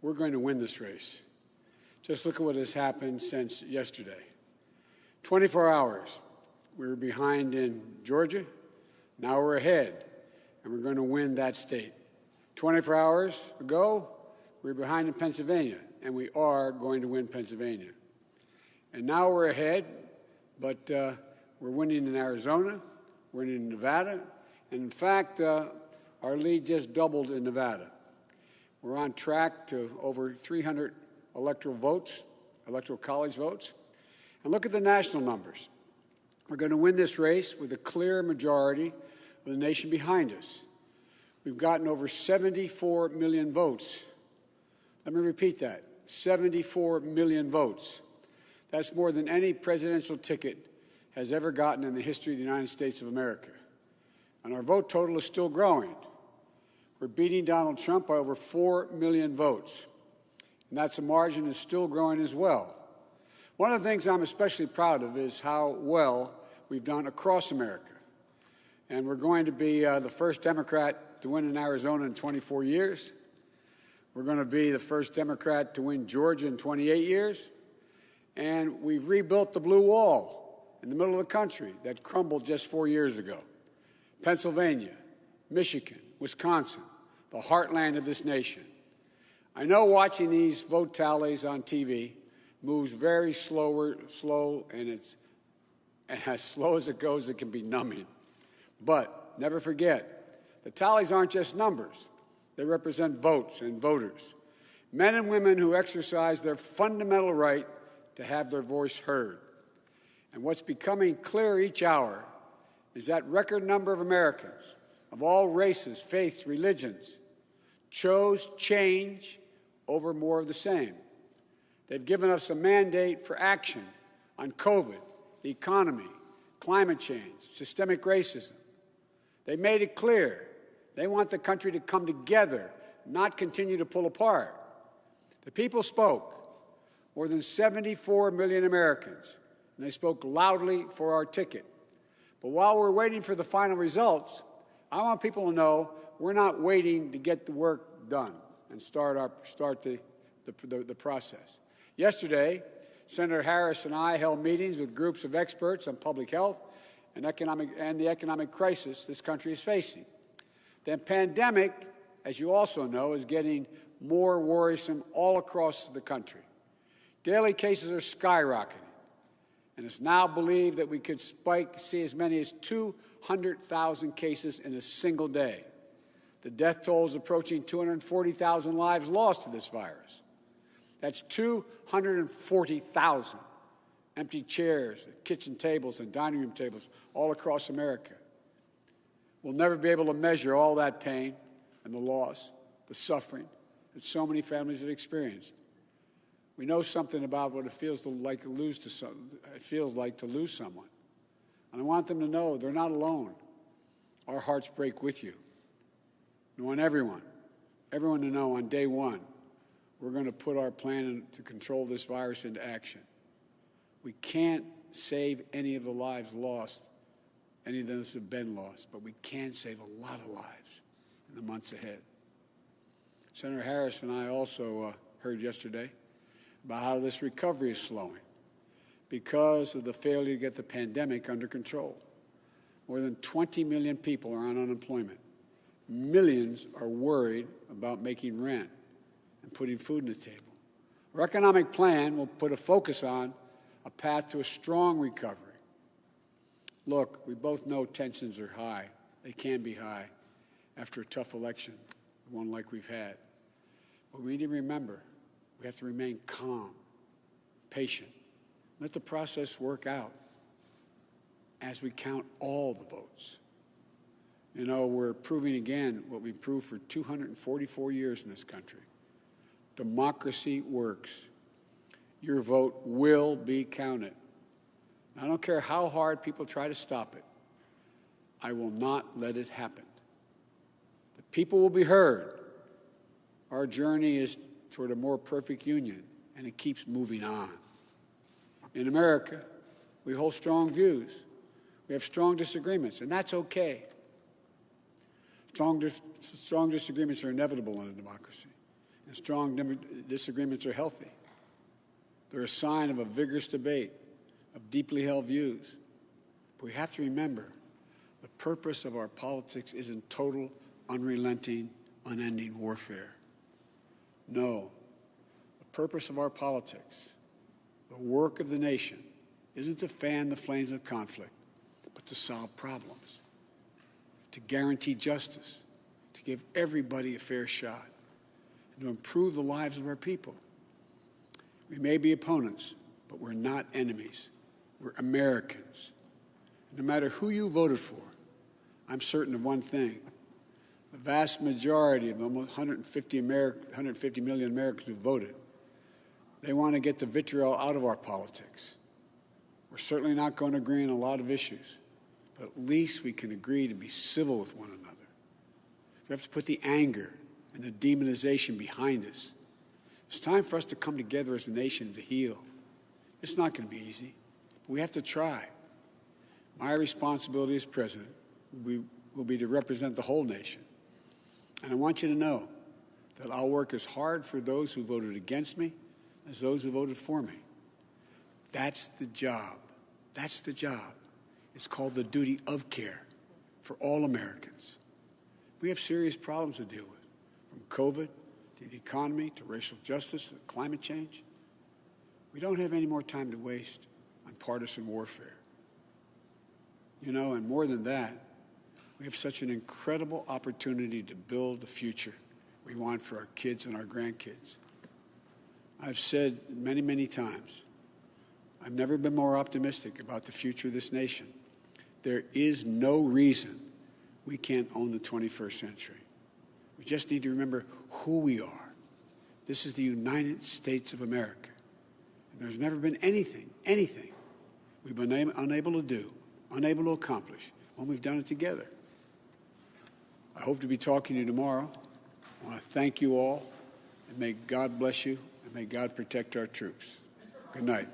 we're going to win this race. Just look at what has happened since yesterday. 24 hours, we were behind in Georgia. Now we're ahead, and we're going to win that state. 24 hours ago, we were behind in Pennsylvania, and we are going to win Pennsylvania. And now we're ahead, but we're winning in Arizona, we're winning in Nevada, and in fact, our lead just doubled in Nevada. We're on track to over 300 electoral votes, electoral college votes. And look at the national numbers. We're going to win this race with a clear majority of the nation behind us. We've gotten over 74 million votes. Let me repeat that, 74 million votes. That's more than any presidential ticket has ever gotten in the history of the United States of America. And our vote total is still growing. We're beating Donald Trump by over 4 million votes. And that's a margin that's still growing as well. One of the things I'm especially proud of is how well we've done across America. And we're going to be the first Democrat to win in Arizona in 24 years. We're going to be the first Democrat to win Georgia in 28 years. And we've rebuilt the blue wall in the middle of the country that crumbled just 4 years ago. Pennsylvania, Michigan, Wisconsin, the heartland of this nation. I know watching these vote tallies on TV moves very slow, and as slow as it goes, it can be numbing. But never forget, the tallies aren't just numbers. They represent votes and voters, men and women who exercise their fundamental right to have their voice heard. And what's becoming clear each hour is that record number of Americans of all races, faiths, religions chose change over more of the same. They've given us a mandate for action on COVID, the economy, climate change, systemic racism. They made it clear they want the country to come together, not continue to pull apart. The people spoke, more than 74 million Americans, and they spoke loudly for our ticket. But while we're waiting for the final results, I want people to know we're not waiting to get the work done and start the process. Yesterday, Senator Harris and I held meetings with groups of experts on public health and the economic crisis this country is facing. The pandemic, as you also know, is getting more worrisome all across the country. Daily cases are skyrocketing, and it's now believed that we could see as many as 200,000 cases in a single day. The death toll is approaching 240,000 lives lost to this virus. That's 240,000 empty chairs, kitchen tables, and dining room tables all across America. We'll never be able to measure all that pain and the loss, the suffering that so many families have experienced. We know something about what it feels like to lose someone. And I want them to know they're not alone. Our hearts break with you. I want everyone to know on day one, we're going to put our plan to control this virus into action. We can't save any of the lives lost, any of those who have been lost, but we can save a lot of lives in the months ahead. Senator Harris and I also heard yesterday about how this recovery is slowing because of the failure to get the pandemic under control. More than 20 million people are on unemployment. Millions are worried about making rent and putting food on the table. Our economic plan will put a focus on a path to a strong recovery. Look, we both know tensions are high. They can be high after a tough election, one like we've had. But we need to remember, we have to remain calm, patient. Let the process work out as we count all the votes. You know, we're proving again what we've proved for 244 years in this country. Democracy works. Your vote will be counted. I don't care how hard people try to stop it. I will not let it happen. The people will be heard. Our journey is toward a more perfect union, and it keeps moving on. In America, we hold strong views. We have strong disagreements, and that's okay. Strong disagreements are inevitable in a democracy. and strong disagreements are healthy. They're a sign of a vigorous debate, of deeply held views. But we have to remember, the purpose of our politics isn't total, unrelenting, unending warfare. No, the purpose of our politics, the work of the nation, isn't to fan the flames of conflict, but to solve problems, to guarantee justice, to give everybody a fair shot, and to improve the lives of our people. We may be opponents, but we're not enemies. We're Americans. No matter who you voted for, I'm certain of one thing. The vast majority of almost 150 million Americans who voted, they want to get the vitriol out of our politics. We're certainly not going to agree on a lot of issues, but at least we can agree to be civil with one another. We have to put the anger and the demonization behind us. It's time for us to come together as a nation to heal. It's not going to be easy, but we have to try. My responsibility as president will be to represent the whole nation. And I want you to know that I'll work as hard for those who voted against me as those who voted for me. That's the job. That's the job. It's called the duty of care for all Americans. We have serious problems to deal with, from COVID to the economy to racial justice to climate change. We don't have any more time to waste on partisan warfare. You know, and more than that, we have such an incredible opportunity to build the future we want for our kids and our grandkids. I've said many, many times, I've never been more optimistic about the future of this nation. There is no reason we can't own the 21st century. We just need to remember who we are. This is the United States of America. And there's never been anything we've been unable to do, unable to accomplish when we've done it together. I hope to be talking to you tomorrow. I want to thank you all, and may God bless you, and may God protect our troops. Good night.